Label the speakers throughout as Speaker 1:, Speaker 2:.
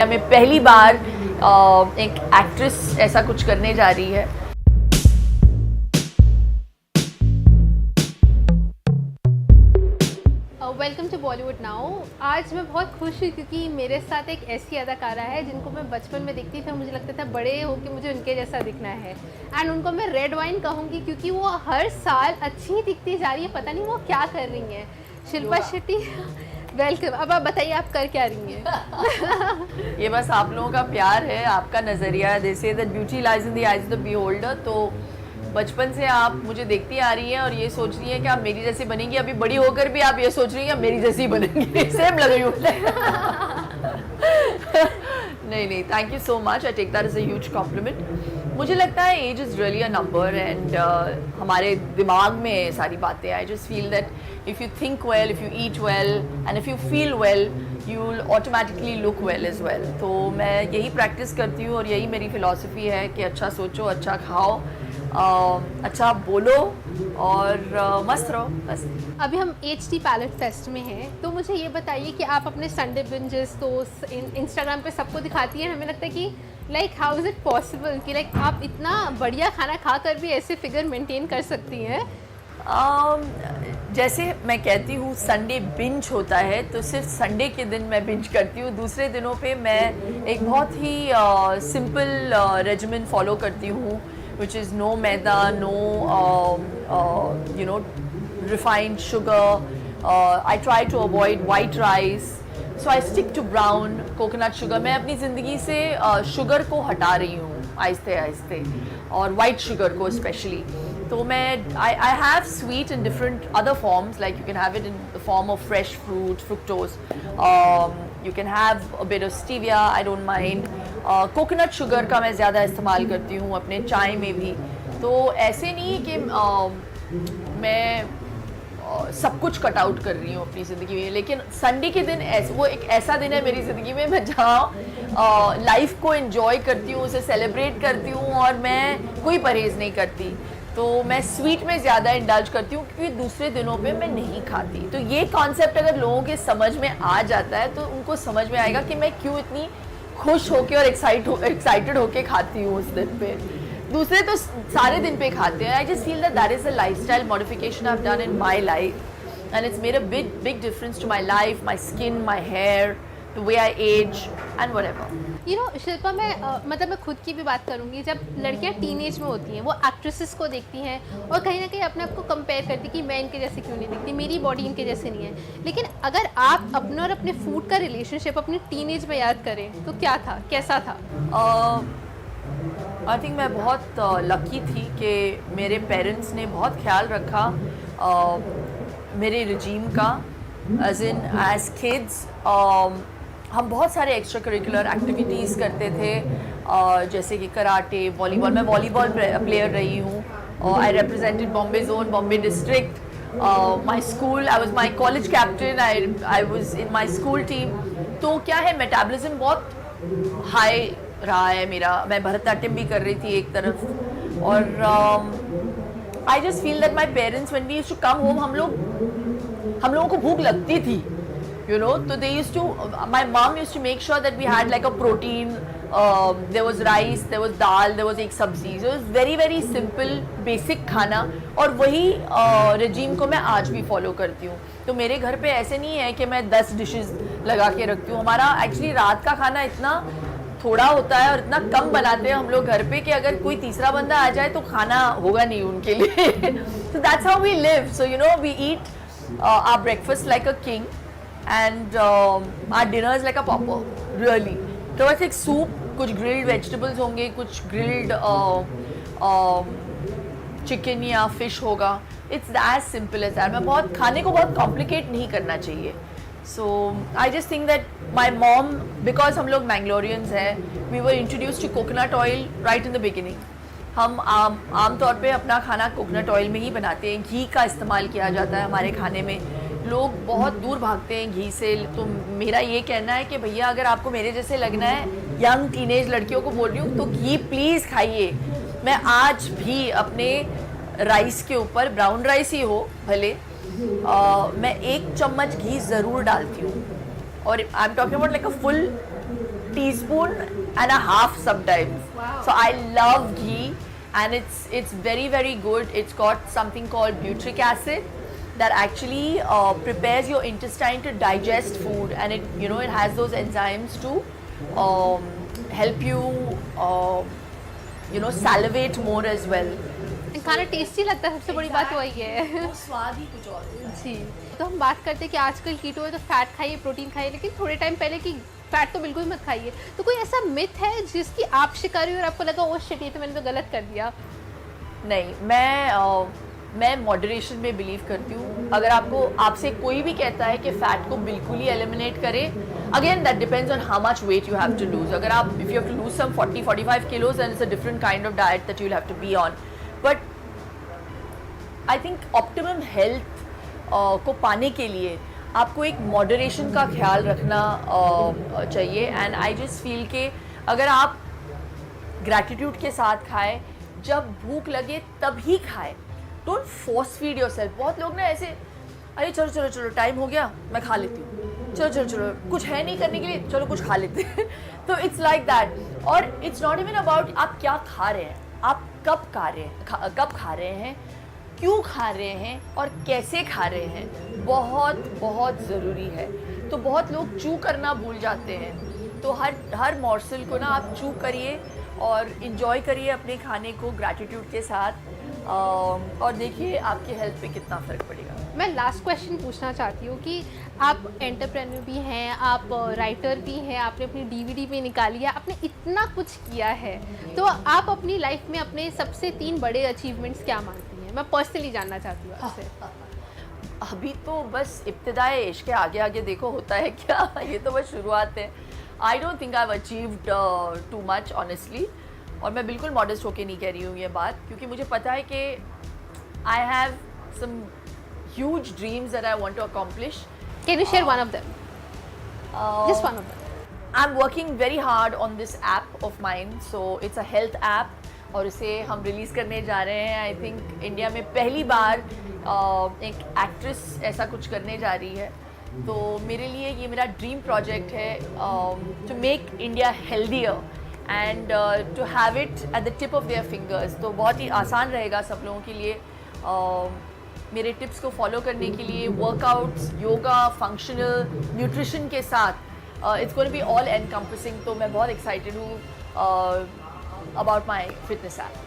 Speaker 1: हमें पहली बार एक एक्ट्रेस ऐसा कुछ करने जा रही है।
Speaker 2: Welcome to Bollywood now. आज मैं बहुत खुश हुई क्योंकि मेरे साथ एक ऐसी अदाकारा है जिनको मैं बचपन में देखती थी, मुझे लगता था बड़े होकर मुझे उनके जैसा दिखना है। एंड उनको मैं रेड वाइन कहूँगी क्योंकि वो हर साल अच्छी ही दिखती जा रही है, पता नहीं वो क्या कर रही हैं। शिल्पा शेट्टी, वेलकम। अब आप बताइए आप कर क्या रही हैं?
Speaker 1: ये बस आप लोगों का प्यार है, आपका नज़रिया। They say that beauty lies in the eyes of the beholder. तो बचपन से आप मुझे देखती आ रही हैं और ये सोच रही हैं कि आप मेरी जैसी बनेंगी। अभी बड़ी होकर भी आप ये सोच रही हैं मेरी जैसी बनेंगी। सेम लग रही हूँ। नहीं, thank you so much. I take that as a huge compliment. मुझे लगता है age is really a number and हमारे दिमाग में सारी बातें। I just feel that if you think well, if you eat well and if you feel well, you will automatically look well as well. तो मैं यही प्रैक्टिस करती हूँ और यही मेरी फ़िलॉसफी है कि अच्छा सोचो, अच्छा खाओ, अच्छा बोलो और मस्त रहो बस।
Speaker 2: अभी हम HD पैलेट फेस्ट में हैं, तो मुझे ये बताइए कि आप अपने संडे बिंजेस तो इंस्टाग्राम पे सबको दिखाती हैं। हमें लगता है कि like how is it possible कि लाइक आप इतना बढ़िया खाना खाकर भी ऐसे फिगर मेंटेन कर सकती हैं?
Speaker 1: जैसे मैं कहती हूँ संडे बिंज होता है, तो सिर्फ संडे के दिन मैं बिंज करती हूँ। दूसरे दिनों पे मैं एक बहुत ही सिंपल रेजिमेंट फॉलो करती हूँ, which is no maida, no refined sugar. I try to avoid white rice, so I stick to brown coconut sugar. मैं अपनी ज़िंदगी से शुगर को हटा रही हूँ आहिस्ते आहिस्ते, और white sugar को especially. तो मैं I have sweet in different other forms, like you can have it in the form of fresh fruit, fructose. You can have a bit of stevia, I don't mind. Coconut sugar का मैं ज़्यादा इस्तेमाल करती हूँ अपने चाय में भी। तो ऐसे नहीं कि मैं सब कुछ कट आउट कर रही हूँ अपनी ज़िंदगी में, लेकिन संडे के दिन वो एक ऐसा दिन है मेरी ज़िंदगी में मैं जहाँ लाइफ को एंजॉय करती हूँ, उसे सेलिब्रेट करती हूँ और मैं कोई परहेज़ नहीं करती। तो मैं स्वीट में ज़्यादा इंडल्ज करती हूँ क्योंकि दूसरे दिनों पे मैं नहीं खाती। तो ये कॉन्सेप्ट अगर लोगों के समझ में आ जाता है तो उनको समझ में आएगा कि मैं क्यों इतनी खुश होके और एक्साइटेड होके खाती हूँ उस दिन पे। दूसरे तो सारे दिन पे खाते हैं। I just feel that that is a lifestyle modification I have done in my life and it's made a big difference to my life, my skin, my hair, the way I age and whatever.
Speaker 2: You know Shilpa, मैं खुद की भी बात करूँगी। जब लड़कियाँ teenage में होती हैं वो एक्ट्रेसेस को देखती हैं और कहीं ना कहीं अपने आप को कंपेयर करती कि मैं इनके जैसे क्यों नहीं दिखती, मेरी बॉडी इनके जैसे नहीं है। लेकिन अगर आप अपने और अपने फूड का रिलेशनशिप अपनी टीनेज में याद करें तो क्या था, कैसा था?
Speaker 1: आई थिंक मैं बहुत लकी थी कि मेरे पेरेंट्स ने बहुत ख्याल रखा मेरे रिजीम का। एज इन एज किड्स हम बहुत सारे एक्स्ट्रा करिकुलर एक्टिविटीज़ करते थे, जैसे कि कराटे, वॉलीबॉल। मैं वॉलीबॉल प्लेयर रही हूँ और I represented Bombay zone, Bombay district. My school, I was my college captain, I was in my school team. तो क्या है, मेटाबॉलिज्म बहुत हाई रहा है मेरा। मैं भरतनाट्यम भी कर रही थी एक तरफ, और I just feel that my parents when we used to come home, हम लोगों को भूख लगती थी, you know, so they used to, my mom used to make sure that we had like a protein, there was rice, there was dal, there was एक सब्जी। so it was very very simple basic खाना, और वही regime को मैं आज भी follow करती हूँ। तो मेरे घर पे ऐसे नहीं है कि मैं 10 डिशेस लगा के रखती हूँ। हमारा एक्चुअली रात का खाना इतना थोड़ा होता है और इतना कम बनाते हैं हम लोग घर पे कि अगर कोई तीसरा बंदा आ जाए तो खाना होगा नहीं उनके लिए। so that's how we live, so you know, we eat our breakfast like a king and our dinner is like a pauper, really. तो बस एक सूप, कुछ ग्रिल्ड वेजिटेबल्स होंगे, कुछ ग्रिल्ड चिकन या फिश होगा। It's as simple as that. मैं बहुत खाने को बहुत कॉम्प्लिकेट नहीं करना चाहिए। So I just think that my mom, because हम लोग मैंगलोरियंस हैं, we were introduce to coconut oil right in the beginning. हम आमतौर पे अपना खाना कोकोनट ऑयल में ही बनाते हैं। घी का इस्तेमाल किया जाता है हमारे खाने में। लोग बहुत दूर भागते हैं घी से। तो मेरा ये कहना है कि भैया अगर आपको मेरे जैसे लगना है, यंग टीनेज लड़कियों को बोल रही हूँ, तो घी प्लीज़ खाइए। मैं आज भी अपने राइस के ऊपर, ब्राउन राइस ही हो भले, मैं 1 चम्मच घी ज़रूर डालती हूँ। और I am talking about like a full teaspoon and a half sometimes.
Speaker 2: Wow.
Speaker 1: So I love ghee, and it's very very good. It's got something called butyric acid that actually prepares your intestine to digest food, and it has those enzymes to help you salivate more as well.
Speaker 2: खाना tasty लगता है, सबसे बड़ी बात वही है।
Speaker 1: वो स्वाद ही कुछ और है।
Speaker 2: जी, तो हम बात करते हैं कि आजकल कीटो है तो फैट खाइए, प्रोटीन खाइए, लेकिन थोड़े टाइम पहले कि फैट तो बिल्कुल मत खाइए। तो कोई ऐसा मिथ है जिसकी आप शिकार हुई और आपको लगा ओ शिट ये तो मैंने तो गलत कर दिया?
Speaker 1: नहीं, मैं मॉडरेशन में बिलीव करती हूँ। अगर आपसे कोई भी कहता है कि फ़ैट को बिल्कुल ही एलिमिनेट करें, again that depends on how much weight you have to lose. अगर आप if you have to lose some 40-45 kilos and it's a different kind of diet that you will have to be on, but I think optimum health को पाने के लिए आपको एक moderation का ख्याल रखना चाहिए। एंड आई जस्ट फील कि अगर आप ग्रैटिट्यूड के साथ खाएं, जब भूख लगे तभी खाएं, डोंट फोर्स फीड योरसेल्फ। बहुत लोग ना ऐसे, अरे चलो चलो चलो टाइम हो गया मैं खा लेती हूँ, चलो चलो चलो कुछ है नहीं करने के लिए, चलो कुछ खा लेते हैं। तो इट्स लाइक दैट। और इट्स नॉट इवन अबाउट आप क्या खा रहे हैं, आप कब खा रहे हैं, क्यों खा रहे हैं और कैसे खा रहे हैं, बहुत बहुत ज़रूरी है। तो बहुत लोग चू करना भूल जाते हैं। तो हर मॉर्सल को ना आप चू करिए और इन्जॉय करिए अपने खाने को ग्रैटिट्यूड के साथ, और देखिए आपकी हेल्थ पे कितना फ़र्क पड़ेगा।
Speaker 2: मैं लास्ट क्वेश्चन पूछना चाहती हूँ कि आप एंटरप्रेन्योर भी हैं, आप राइटर भी हैं, आपने अपनी डीवीडी भी निकाली है, आपने इतना कुछ किया है, तो आप अपनी लाइफ में अपने सबसे 3 बड़े अचीवमेंट्स क्या मानती हैं? मैं पर्सनली जानना चाहती हूँ आपसे।
Speaker 1: अभी तो बस इब्तिदाए इश्क के आगे आगे देखो होता है क्या। ये तो बस शुरुआत है। I don't think I have achieved too much honestly, और मैं बिल्कुल मॉडेस्ट होके नहीं कह रही हूँ ये बात, क्योंकि मुझे पता है कि I have some huge dreams that I want to accomplish.
Speaker 2: Can you share one of them? Just one of them.
Speaker 1: I'm working very hard on this app of mine, so it's a health app, और इसे हम release करने जा रहे हैं। I think India में पहली बार एक एक्ट्रेस ऐसा कुछ करने जा रही है। तो मेरे लिए ये मेरा ड्रीम प्रोजेक्ट है, to make India healthier and to have it at the tip of their fingers. तो बहुत ही आसान रहेगा सब लोगों के लिए मेरे टिप्स को फॉलो करने के लिए। वर्कआउट्स, योगा, फंक्शनल न्यूट्रिशन के साथ it's going to be all encompassing। तो मैं बहुत एक्साइटेड हूँ about my fitness app।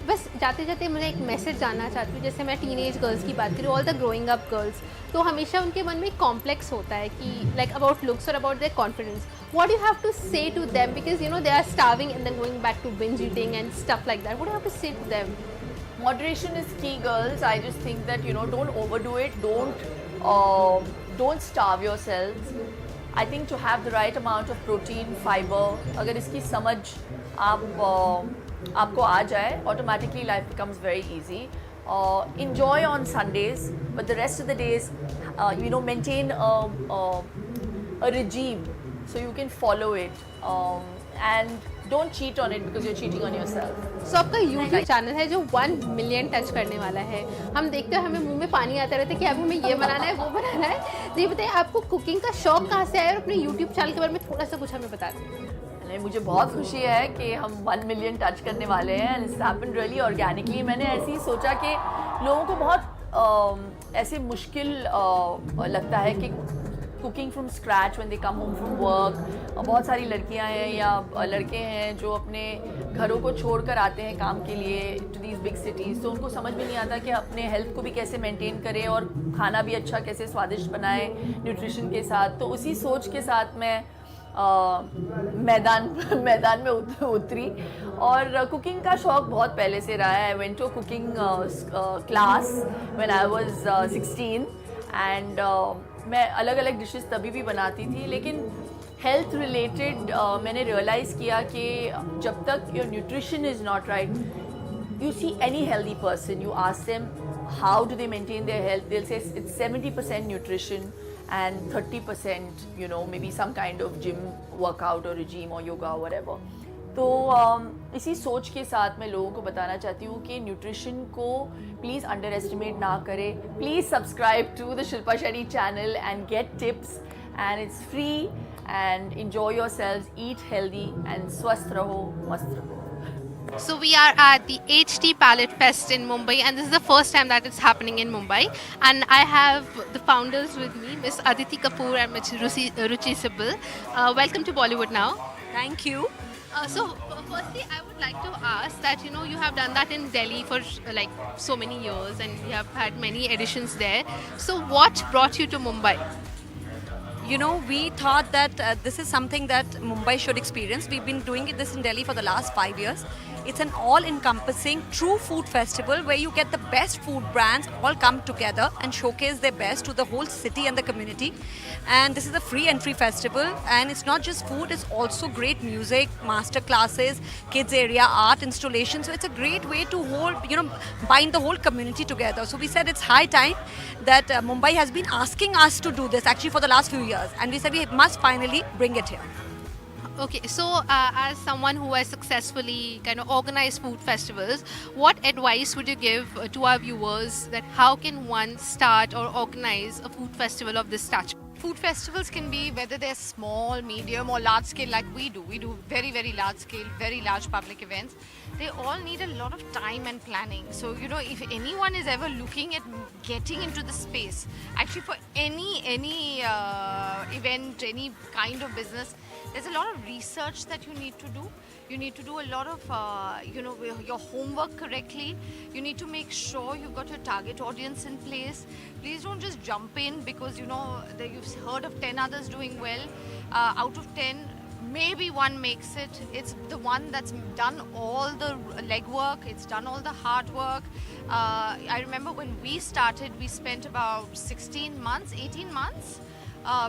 Speaker 2: बस जाते जाते मुझे एक मैसेज जानना चाहती हूँ, जैसे मैं टीनेज गर्ल्स की बात करूँ, all the growing up girls, तो हमेशा उनके मन में एक कॉम्प्लेक्स होता है कि लाइक अबाउट लुक्स और about their confidence. What you have to say to them, because you know they are starving and then going back to binge eating and stuff like that. What you have to say to them?
Speaker 1: Moderation is key, girls. I just think that don't overdo it. Don't starve yourselves। I think to have the right amount of protein, fiber, अगर इसकी समझ आपको आ जाए, automatically life becomes very easy। Enjoy on Sundays, but the rest of the days, maintain a regime so you can follow it, and don't cheat on it because you're cheating on yourself।
Speaker 2: सो आपका YouTube channel है जो 1 million touch करने वाला है। हम देखते हैं हमें मुंह में पानी आता रहता है कि अब हमें ये बनाना है, वो बनाना है। तो ये बताइए आपको कुकिंग का शौक कहाँ से आया, और अपने यूट्यूब चैनल के बारे में थोड़ा सा कुछ हमें बता दें।
Speaker 1: नहीं, मुझे बहुत खुशी है कि हम 1 मिलियन टच करने वाले हैं, and it's happened really organically. मैंने ऐसे ही सोचा कि लोगों को बहुत ऐसे मुश्किल लगता है कि cooking from scratch when they come home from work. बहुत सारी लड़कियां हैं या लड़के हैं जो अपने घरों को छोड़कर आते हैं काम के लिए टू दीज बिग सिटीज़, तो उनको समझ में नहीं आता कि अपने हेल्थ को भी कैसे मेंटेन करें और खाना भी अच्छा कैसे स्वादिष्ट बनाएं न्यूट्रिशन के साथ। तो उसी सोच के साथ मैं मैदान में उतरी, और कुकिंग का शौक बहुत पहले से रहा है। I went to cooking class when I was 16, and मैं अलग अलग डिशेस तभी भी बनाती थी, लेकिन हेल्थ रिलेटेड मैंने रियलाइज़ किया कि जब तक your nutrition is not right, you see any healthy person, you ask them how do they maintain their health, they'll say it's 70% nutrition and 30% maybe some kind of gym workout or regime or yoga or whatever। तो इसी सोच के साथ मैं लोगों को बताना चाहती हूँ कि न्यूट्रिशन को प्लीज़ अंडर एस्टिमेट ना करें। Please subscribe to the Shilpa Shetty channel and get tips, and it's free and enjoy yourselves, eat healthy and swasth raho, mast raho.
Speaker 2: So we are at the HT Palette Fest in Mumbai, and this is the first time that it's happening in Mumbai. And I have the founders with me, Miss Aditi Kapoor and Miss Ruchi Sibal. Welcome to Bollywood Now.
Speaker 3: Thank you.
Speaker 2: Firstly, I would like to ask that you have done that in Delhi for like so many years, and you have had many editions there. So what brought you to Mumbai?
Speaker 3: You know, we thought that this is something that Mumbai should experience. We've been doing this in Delhi for the last 5 years. It's an all-encompassing true food festival where you get the best food brands all come together and showcase their best to the whole city and the community. And this is a free entry festival, and it's not just food, it's also great music, master classes, kids area, art installation. So it's a great way to bind the whole community together. So we said it's high time that Mumbai has been asking us to do this actually for the last few years, and we said we must finally bring it here.
Speaker 2: Okay, so as someone who has successfully kind of organized food festivals, what advice would you give to our viewers that how can one start or organize a food festival of this stature?
Speaker 4: Food festivals can be whether they're small, medium, or large scale like we do. We do very, very large scale, very large public events. They all need a lot of time and planning. So, if anyone is ever looking at getting into the space, actually for any event, any kind of business, there's a lot of research that you need to do. You need to do a lot of, your homework correctly. You need to make sure you've got your target audience in place. Please don't just jump in because, that you've heard of 10 others doing well. Out of 10, maybe one makes it. It's the one that's done all the legwork. It's done all the hard work. I remember when we started, we spent about 18 months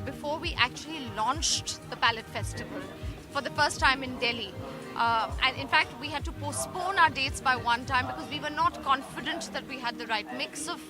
Speaker 4: before we actually launched the Palette Festival for the first time in Delhi. And in fact, we had to postpone our dates by one time because we were not confident that we had the right mix of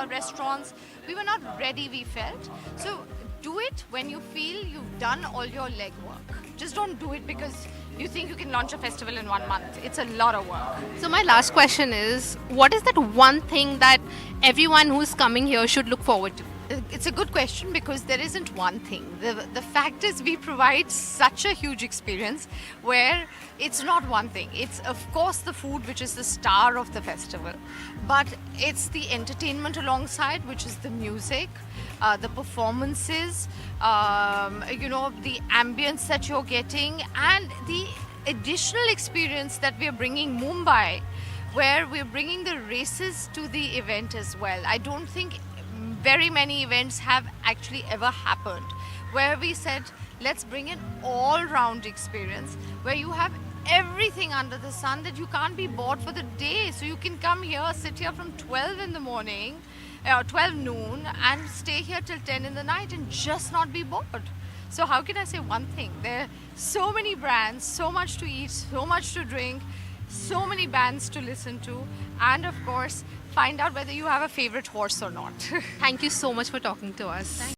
Speaker 4: restaurants. We were not ready, we felt. So do it when you feel you've done all your legwork. Just don't do it because you think you can launch a festival in 1 month. It's a lot of work.
Speaker 2: So my last question is, what is that one thing that everyone who's coming here should look forward to?
Speaker 4: It's a good question because there isn't one thing. The fact is we provide such a huge experience where it's not one thing. It's of course the food which is the star of the festival, but it's the entertainment alongside, which is the music, the performances, the ambience that you're getting, and the additional experience that we're bringing Mumbai, where we're bringing the races to the event as well. I don't think very many events have actually ever happened where we said let's bring an all-round experience where you have everything under the sun that you can't be bored for the day. So you can come here, sit here from 12 in the morning, 12 noon, and stay here till 10 in the night and just not be bored. So how can I say one thing? There are so many brands, so much to eat, so much to drink, so many bands to listen to, and of course find out whether you have a favorite horse or not.
Speaker 2: Thank you so much for talking to us.